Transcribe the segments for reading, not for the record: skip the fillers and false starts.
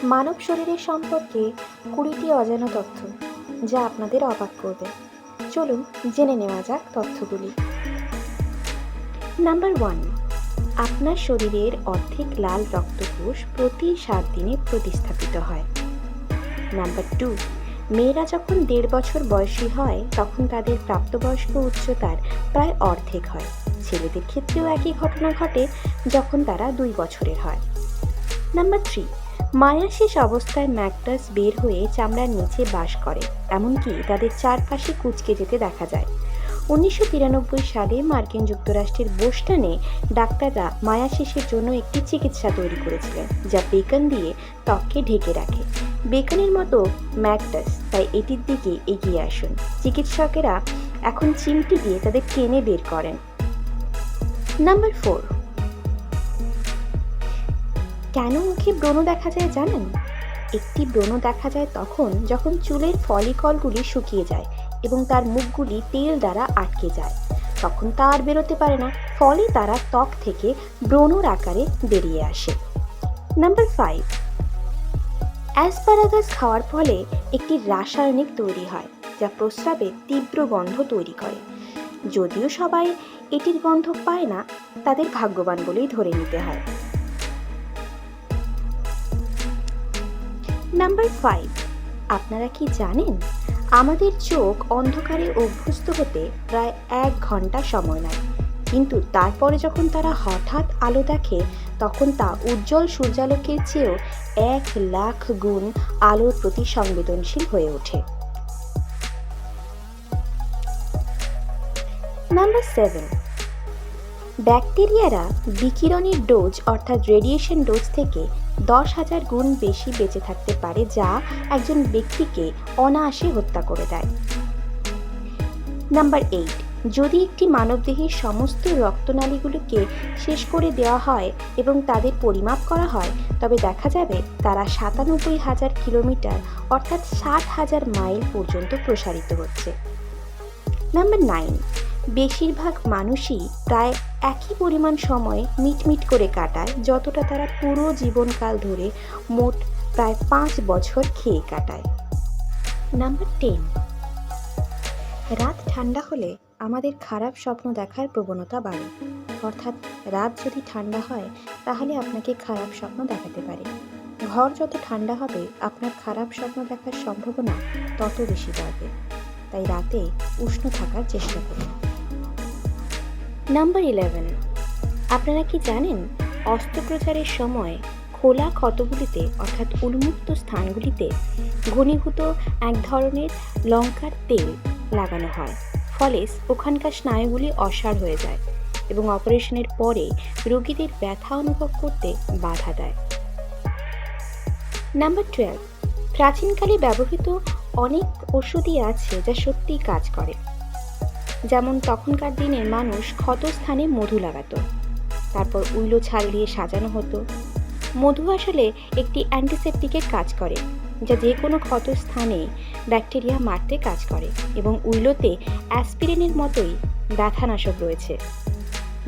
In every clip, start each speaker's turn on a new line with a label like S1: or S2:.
S1: মানব শরীরের সম্পর্কে 20টি অজানা তথ্য যা আপনাদের অবাক করবে। চলুন জেনে নেওয়া যাক তথ্যগুলি। নাম্বার 1, আপনার শরীরের অর্ধেক লাল রক্তকোষ প্রতি 7 দিনে প্রতিস্থাপিত হয়। নাম্বার 2, মেয়েরা যখন 1.5 বছর বয়সী হয় তখন তাদের প্রাপ্তবয়স্ক উচ্চতার প্রায় অর্ধেক হয়। ছেলেদের ক্ষেত্রেও একই ঘটনা ঘটে যখন তারা 2 বছরের হয়। নাম্বার 3, মায়াশেষ অবস্থায় ম্যাকটাস বের হয়ে চামড়ার নিচে বাস করে, এমনকি তাদের চারপাশে কুঁচকে যেতে দেখা যায়। 1993 সালে মার্কিন যুক্তরাষ্ট্রের বোস্টনে ডাক্তাররা মায়াশেষের জন্য একটি চিকিৎসা তৈরি করেছিলেন যা বেকন দিয়ে ত্বককে ঢেকে রাখে। বেকনের মতো ম্যাকটাস, তাই এটির দিকে এগিয়ে আসুন। চিকিৎসকেরা এখন চিমটি দিয়ে তাদের টেনে বের করেন। নাম্বার 4, কেন মুখে ব্রণ দেখা যায় জানেন? একটি ব্রণ দেখা যায় যখন চুলের ফলিকলগুলি শুকিয়ে যায় এবং তার মুখগুলি তেল দ্বারা আটকে যায়। তখন তা আর বেরোতে পারে না, ফলে তারা ত্বক থেকে ব্রণর আকারে বেরিয়ে আসে। নাম্বার 5, অ্যাসপারাগাস খাওয়ার ফলে একটি রাসায়নিক তৈরি হয় যা প্রস্রাবে তীব্র গন্ধ তৈরি করে। যদিও সবাই এটির গন্ধ পায় না, তাদের ভাগ্যবান বলেই ধরে নিতে হয়। নাম্বার 5, আপনারা কি জানেন আমাদের চোখ অন্ধকারে অভ্যস্ত হতে প্রায় 1 ঘন্টা সময় নেয়, কিন্তু তারপরে যখন তারা হঠাৎ আলো দেখে তখন তা উজ্জ্বল সূর্যালোকের চেয়েও 1,00,000 গুণ আলোর প্রতি সংবেদনশীল হয়ে ওঠে। নাম্বার 7, ব্যাকটেরিয়ারা বিকিরণের ডোজ অর্থাৎ রেডিয়েশন ডোজ থেকে 10,000 গুণ বেশি বেঁচে থাকতে পারে, যা একজন ব্যক্তিকে অনায়াসে হত্যা করে দেয়। নাম্বার 8, যদি একটি মানবদেহের সমস্ত রক্তনালীগুলোকে শেষ করে দেওয়া হয় এবং তাদের পরিমাপ করা হয়, তবে দেখা যাবে তারা 97,000 কিলোমিটার অর্থাৎ 60,000 মাইল পর্যন্ত প্রসারিত হচ্ছে। নাম্বার 9, বেশিরভাগ মানুষই প্রায় একই পরিমাণ সময় মিটমিট করে কাটায় যতটা তারা পুরো জীবনকাল ধরে মোট প্রায় 5 বছর খেয়ে কাটায়। নাম্বার 10, রাত ঠান্ডা হলে আমাদের খারাপ স্বপ্ন দেখার প্রবণতা বাড়ে। অর্থাৎ রাত যদি ঠান্ডা হয় তাহলে আপনাকে খারাপ স্বপ্ন দেখাতে পারে। ঘর যত ঠান্ডা হবে আপনার খারাপ স্বপ্ন দেখার সম্ভাবনা তত বেশি বাড়বে, তাই রাতে উষ্ণ থাকার চেষ্টা করুন। নাম্বার 11, আপনারা কি জানেন অস্ত্রোপচারের সময় খোলা ক্ষতগুলিতে অর্থাৎ উন্মুক্ত স্থানগুলিতে ঘনীভূত এক ধরনের লঙ্কার তেল লাগানো হয়, ফলে ওখানকার স্নায়ুগুলি অসাড় হয়ে যায় এবং অপারেশনের পরে রোগীদের ব্যথা অনুভব করতে বাধা দেয়। নাম্বার 12, প্রাচীনকালে ব্যবহৃত অনেক ওষুধই আছে যা সত্যিই কাজ করে। যেমন তখনকার দিনে মানুষ ক্ষতস্থানে মধু লাগাতো, তারপর উইলো ছাল দিয়ে সাজানো হতো। মধু আসলে একটি অ্যান্টিসেপটিকের কাজ করে যা যে কোনো ক্ষতস্থানে ব্যাকটেরিয়া মারতে কাজ করে, এবং উইলোতে অ্যাসপিরিনের মতোই ব্যথানাশক রয়েছে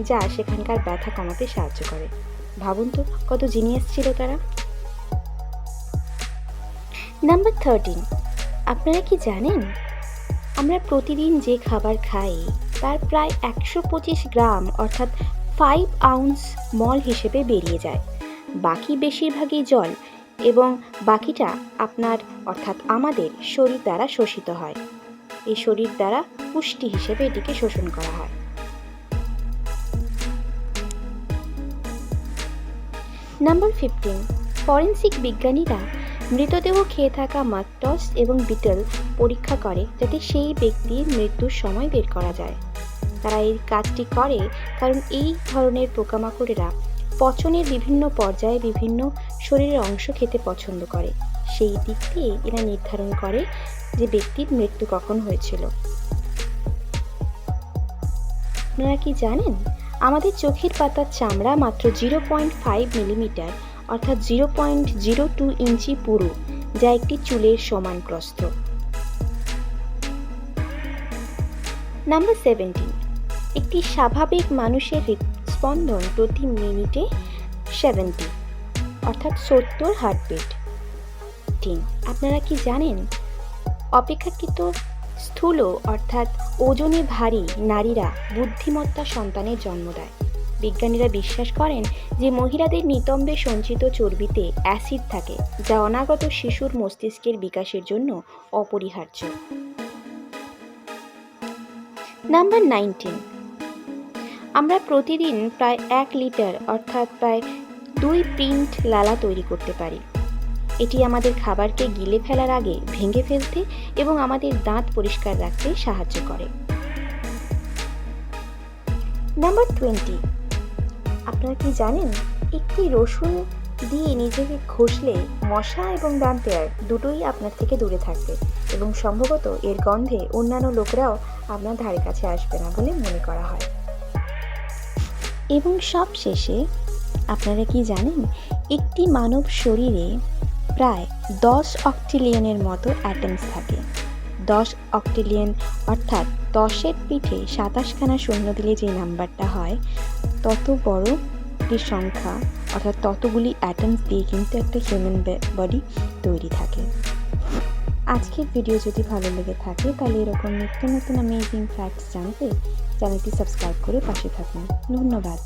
S1: যা সেখানকার ব্যথা কমাতে সাহায্য করে। ভাবুন তো কত জিনিয়াস ছিল তারা। নাম্বার 13, আপনারা কি জানেন আমরা প্রতিদিন যে খাবার খাই তার প্রায় 125 গ্রাম অর্থাৎ 5 আউন্স মল হিসেবে বেরিয়ে যায়। বাকি বেশিরভাগই জল এবং বাকিটা আপনার অর্থাৎ আমাদের শরীর দ্বারা শোষিত হয়। এই শরীর দ্বারা পুষ্টি হিসেবে এটিকে শোষণ করা হয়। নাম্বার 15, ফরেনসিক বিজ্ঞানীরা মৃতদেহ খেয়ে থাকা ম্যাকটস এবং বিটল পরীক্ষা করে যাতে সেই ব্যক্তির মৃত্যুর সময় বের করা যায়। তারা এই কাজটি করে কারণ এই ধরনের পোকামাকড়েরা পচনের বিভিন্ন পর্যায়ে বিভিন্ন শরীরের অংশ খেতে পছন্দ করে। সেই দিক দিয়ে এরা নির্ধারণ করে যে ব্যক্তির মৃত্যু কখন হয়েছিল। আপনারা কি জানেন আমাদের চোখের পাতার চামড়া মাত্র 0.5 মিলিমিটার অর্থাৎ 0.02 ইঞ্চি পুরু, যা একটি চুলের সমান প্রস্থ। নাম্বার 17, একটি স্বাভাবিক মানুষের হৃদস্পন্দন প্রতি মিনিটে 70 অর্থাৎ 70 হার্টবিট। 18, আপনারা কি জানেন অপেক্ষাকৃত স্থূল অর্থাৎ ওজনে ভারী নারীরা বুদ্ধিমত্তা সন্তানের জন্ম দেয়। বিজ্ঞানীরা বিশ্বাস করেন যে মহিলাদের নিতম্বে সঞ্চিত চর্বিতে অ্যাসিড থাকে, যা অনাগত শিশুর মস্তিষ্কের বিকাশের জন্য অপরিহার্য। নাম্বার 19, আমরা প্রতিদিন প্রায় 1 লিটার অর্থাৎ প্রায় 2 পিন্ট লালা তৈরি করতে পারি। এটি আমাদের খাবারকে গিলে ফেলার আগে ভেঙে ফেলতে এবং আমাদের দাঁত পরিষ্কার রাখতে সাহায্য করে। নাম্বার 20, আপনারা কি জানেন একটি রসুন দিয়ে নিজেকে ঘষলে মশা এবং ব্যাম্পায়ার দুটোই আপনার থেকে দূরে থাকবে এবং সম্ভবত এর গন্ধে অন্যান্য লোকরাও আপনার ধারে কাছে আসবে না বলে মনে করা হয়। এবং সবশেষে আপনারা কি জানেন একটি মানব শরীরে প্রায় 10 অক্টিলিয়নের মতো অ্যাটমস থাকে। 10 অক্টিলিয়ন অর্থাৎ 10-এর পিঠে 27খানা শূন্য দিলে যে নাম্বারটা হয় তত বড় একটি সংখ্যা অর্থাৎ ততগুলি অ্যাটমস দিয়ে কিন্তু একটা হিউম্যান বডি তৈরি থাকে। আজকের ভিডিও যদি ভালো লেগে থাকে তাহলে এরকম নিত্য নতুন অ্যামেজিং ফ্যাক্টস জানতে চ্যানেলটি সাবস্ক্রাইব করে পাশে থাকুন। ধন্যবাদ।